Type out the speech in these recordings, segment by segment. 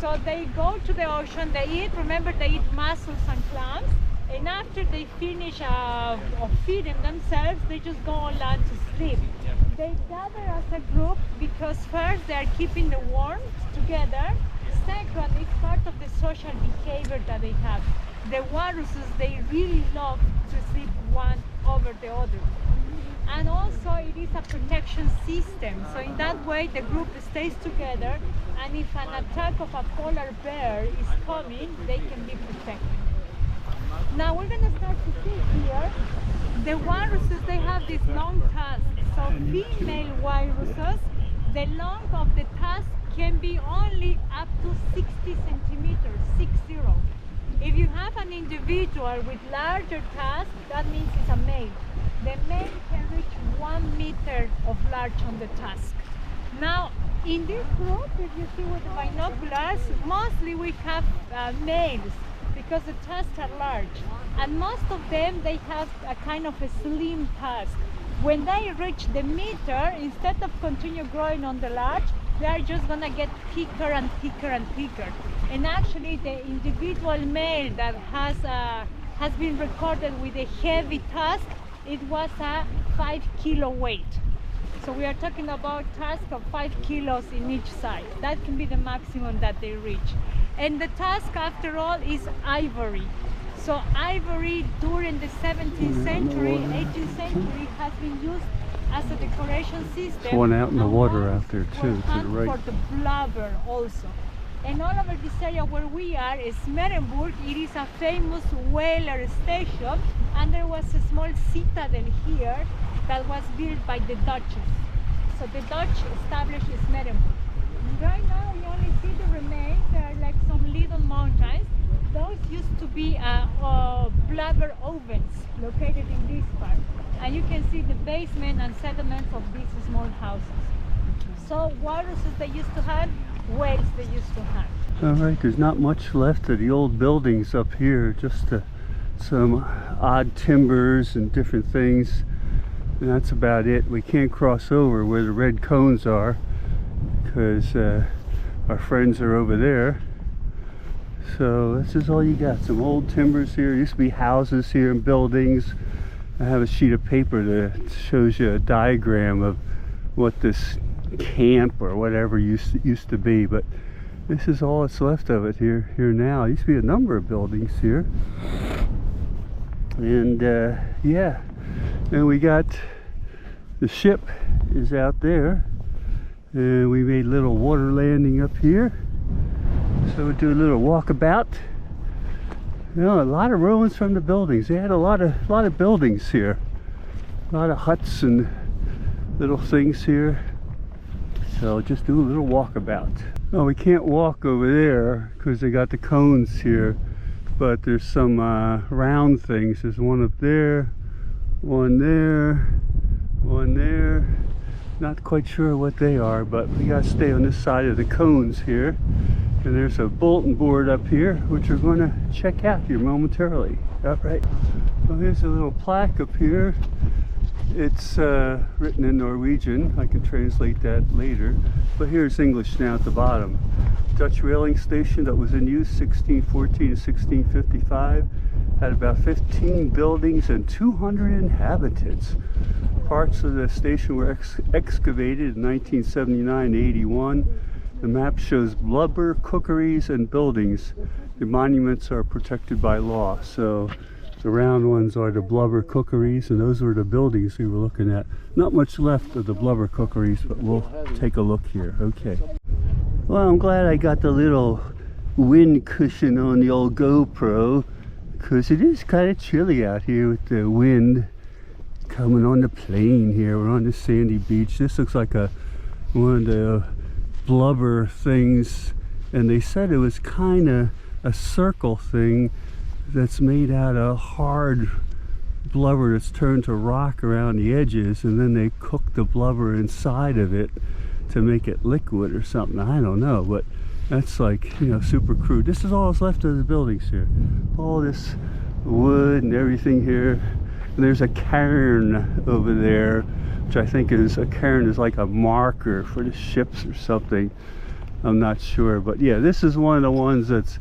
So they go to the ocean, they eat, remember they eat mussels and clams, and after they finish of feeding themselves, they just go on land to sleep. They gather as a group because first they are keeping the warmth together, second it's part of the social behavior that they have. The walruses, they really love to sleep one over the other. And also it is a protection system, so in that way the group stays together, and if an attack of a polar bear is coming, they can be protected. Now we're going to start to see here, the walruses, they have this long tusk. So female walruses, the length of the tusk can be only up to 60 centimeters, 60. If you have an individual with larger tusk, that means it's a male. The male can reach 1 meter of large on the tusk. Now, in this group, if you see with the binoculars, mostly we have males because the tusks are large. And most of them, they have a kind of a slim tusk. When they reach the meter, instead of continue growing on the large, they are just gonna get thicker and thicker and thicker. And actually, the individual male that has been recorded with a heavy tusk, it was a 5 kilo weight. So we are talking about tusk of 5 kilos in each side. That can be the maximum that they reach. And the tusk, after all, is ivory. So ivory during the 17th century, 18th century has been used as a decoration system. There's one out in the water out there too, to the right. For the blubber also. And all over this area where we are is Smeerenburg. It is a famous whaler station, and there was a small citadel here that was built by the Dutches. So the Dutch established Smeerenburg. Right now we only see the remains. There are like some little mountains. Those used to be blubber ovens located in this part. And you can see the basement and sediments of these small houses. So walruses they used to have, whales they used to have. Alright, there's not much left of the old buildings up here, just some odd timbers and different things. And that's about it. We can't cross over where the red cones are because our friends are over there. So this is all you got, some old timbers here. Used to be houses here and buildings. I have a sheet of paper that shows you a diagram of what this camp or whatever used to be, but this is all that's left of it here now. Used to be a number of buildings here. And yeah, and we got the ship is out there, and we made a little water landing up here. So we'll do a little walkabout. You know, a lot of ruins from the buildings. They had a lot of buildings here, a lot of huts and little things here. So just do a little walkabout. Oh, we can't walk over there because they got the cones here, but there's some round things. There's one up there, one there, one there. Not quite sure what they are, but we gotta stay on this side of the cones here. And there's a bulletin board up here, which we're going to check out here momentarily. All right. Well, here's a little plaque up here. It's written in Norwegian. I can translate that later. But here's English now at the bottom. Dutch whaling station that was in use 1614 to 1655. Had about 15 buildings and 200 inhabitants. Parts of the station were excavated in 1979 to 81. The map shows blubber cookeries and buildings. The monuments are protected by law. So the round ones are the blubber cookeries, and those were the buildings we were looking at. Not much left of the blubber cookeries, but we'll take a look here. Okay. Well, I'm glad I got the little wind cushion on the old GoPro, because it is kind of chilly out here with the wind coming on the plane here. We're on the sandy beach. This looks like one of the blubber things, and they said it was kind of a circle thing that's made out of hard blubber that's turned to rock around the edges, and then they cook the blubber inside of it to make it liquid or something. I don't know, but that's like, you know, super crude. This is all that's left of the buildings here. All this wood and everything here. And there's a cairn over there, which I think is a cairn is like a marker for the ships or something. I'm not sure, but yeah, this is one of the ones that's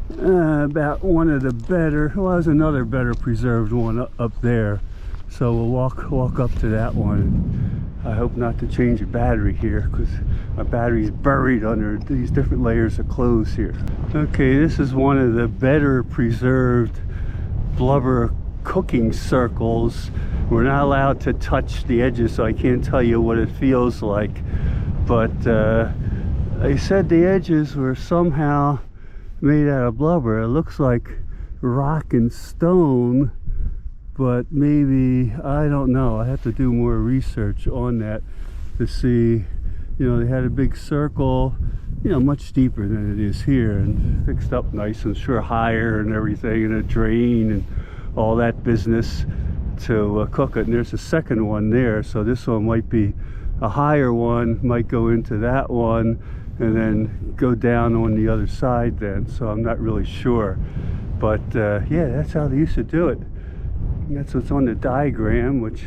about one of the better. Well, there's another better preserved one up there, so we'll walk up to that one. I hope not to change the battery here, because my battery's buried under these different layers of clothes here. Okay, this is one of the better preserved blubber cooking circles. We're not allowed to touch the edges, so I can't tell you what it feels like, but they said the edges were somehow made out of blubber. It looks like rock and stone, but maybe, I don't know. I have to do more research on that to see. You know, they had a big circle, you know, much deeper than it is here, and fixed up nice and sure higher and everything, and a drain and all that business to cook it. And there's a second one there, so this one might be a higher one, might go into that one and then go down on the other side then, so I'm not really sure. But yeah, that's how they used to do it. And that's what's on the diagram, which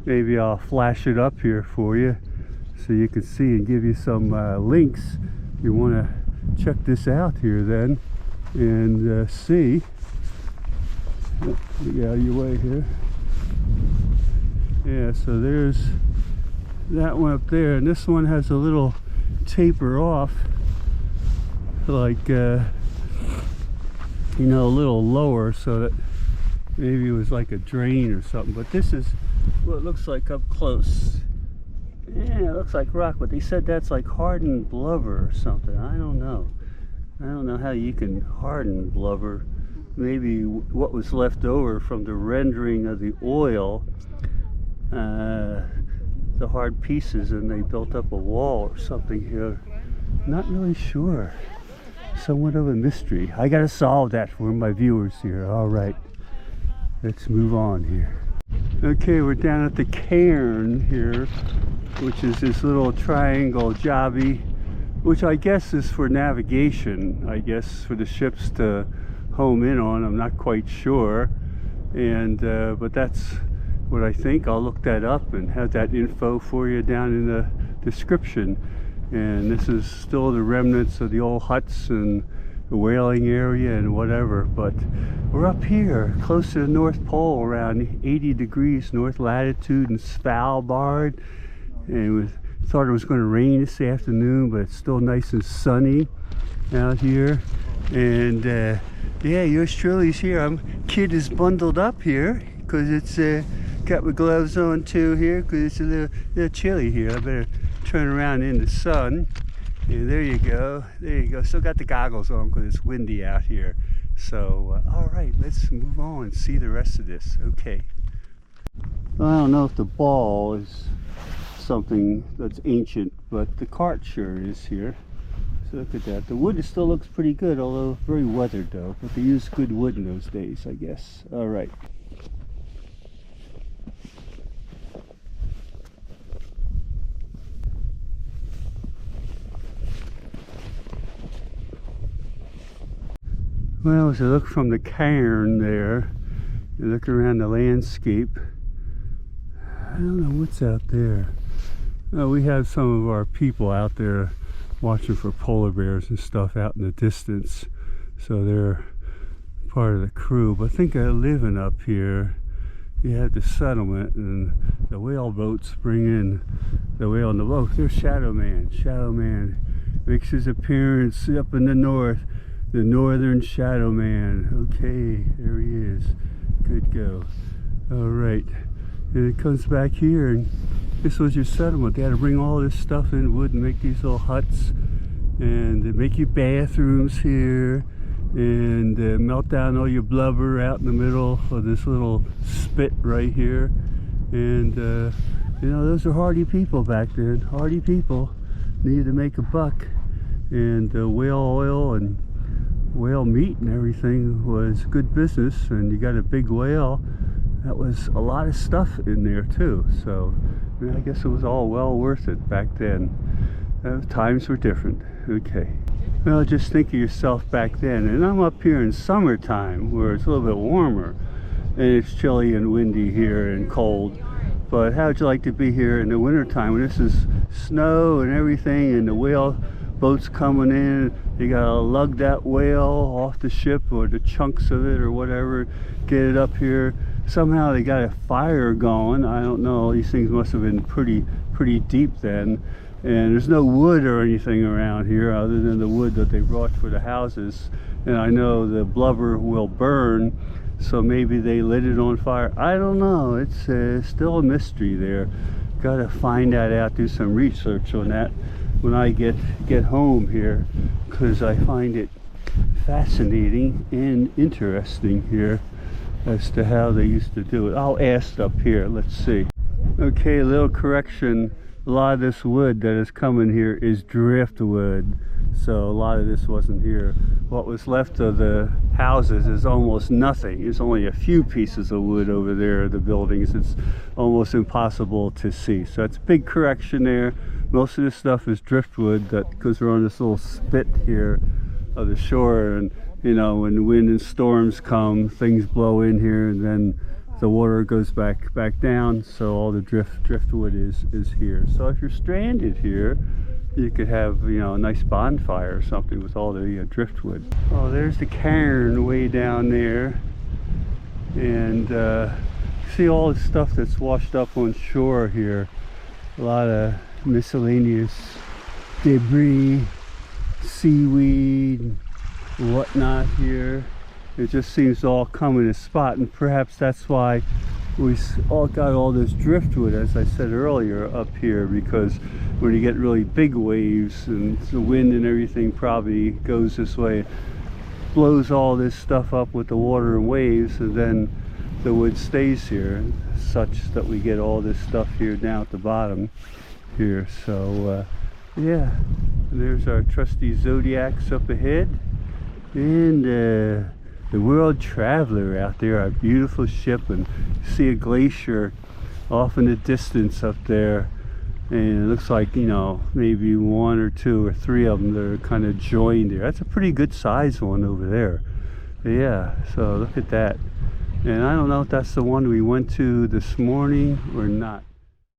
maybe I'll flash it up here for you so you can see and give you some links. You want to check this out here then and see. Get out of your way here. Yeah, so there's that one up there, and this one has a little taper off, like you know, a little lower, so that maybe it was like a drain or something. But this is what it looks like up close. Yeah, it looks like rock, but they said that's like hardened blubber or something. I don't know how you can harden blubber. Maybe what was left over from the rendering of the oil, the hard pieces, and they built up a wall or something here. Not really sure. Somewhat of a mystery. I gotta solve that for my viewers here. All right, let's move on here. Okay, we're down at the cairn here, which is this little triangle jobby, which I guess is for navigation, I guess, for the ships to home in on. I'm not quite sure, and but that's what I think. I'll look that up and have that info for you down in the description. And this is still the remnants of the old huts and the whaling area and whatever, but we're up here close to the North Pole, around 80 degrees north latitude in Svalbard, and we thought it was going to rain this afternoon, but it's still nice and sunny out here. And yeah, yours truly's here. Kid is bundled up here because it's got my gloves on too here, because it's a little chilly here. I better turn around in the sun. And there you go, there you go. Still got the goggles on because it's windy out here. So all right, let's move on and see the rest of this. Okay, well, I don't know if the ball is something that's ancient, but the cart sure is here. So look at that. The wood still looks pretty good, although very weathered though, but they used good wood in those days, I guess. All right. Well, as I look from the cairn there, you look around the landscape, I don't know what's out there. We have some of our people out there watching for polar bears and stuff out in the distance, so they're part of the crew. But think of living up here. You have the settlement, and the whale boats bring in the whale in the boat. There's Shadow Man. Shadow Man makes his appearance up in the north. The Northern Shadow Man. Okay, there he is. Good go. All right, and it comes back here, and this was your settlement. They had to bring all this stuff in wood and make these little huts, and they make you bathrooms here, and melt down all your blubber out in the middle of this little spit right here. And you know, those are hardy people back then. Hardy people needed to make a buck, and whale oil and whale meat and everything was good business. And you got a big whale, that was a lot of stuff in there too. So I guess it was all well worth it back then. Times were different. Okay, well, just think of yourself back then. And I'm up here in summertime where it's a little bit warmer and it's chilly and windy here and cold. But how would you like to be here in the wintertime when this is snow and everything, and the whale boats coming in. You gotta lug that whale off the ship, or the chunks of it or whatever, get it up here. Somehow they got a fire going. I don't know, these things must have been pretty deep then. And there's no wood or anything around here other than the wood that they brought for the houses. And I know the blubber will burn, so maybe they lit it on fire. I don't know, it's still a mystery there. Gotta find that out, do some research on that when I get home here, because I find it fascinating and interesting here as to how they used to do it. I'll ask up here, let's see. Okay, a little correction. A lot of this wood that is coming here is driftwood, so a lot of this wasn't here. What was left of the houses is almost nothing. There's only a few pieces of wood over there, the buildings. It's almost impossible to see, so that's a big correction there. Most of this stuff is driftwood, that because we're on this little spit here of the shore, and you know, when the wind and storms come, things blow in here, and then the water goes back down, so all the driftwood is here. So if you're stranded here, you could have, you know, a nice bonfire or something with all the driftwood. Oh, there's the cairn way down there, and see all the stuff that's washed up on shore here. A lot of miscellaneous debris, seaweed, whatnot here. It just seems to all come in a spot, and perhaps that's why we all got all this driftwood, as I said earlier, up here, because when you get really big waves and the wind and everything probably goes this way, blows all this stuff up with the water and waves, and then the wood stays here, such that we get all this stuff here down at the bottom here. So yeah, there's our trusty Zodiacs up ahead, and the World Traveler out there, our beautiful ship, and see a glacier off in the distance up there, and it looks like, you know, maybe one or two or three of them that are kind of joined there. That's a pretty good size one over there. Yeah, so look at that. And I don't know if that's the one we went to this morning or not.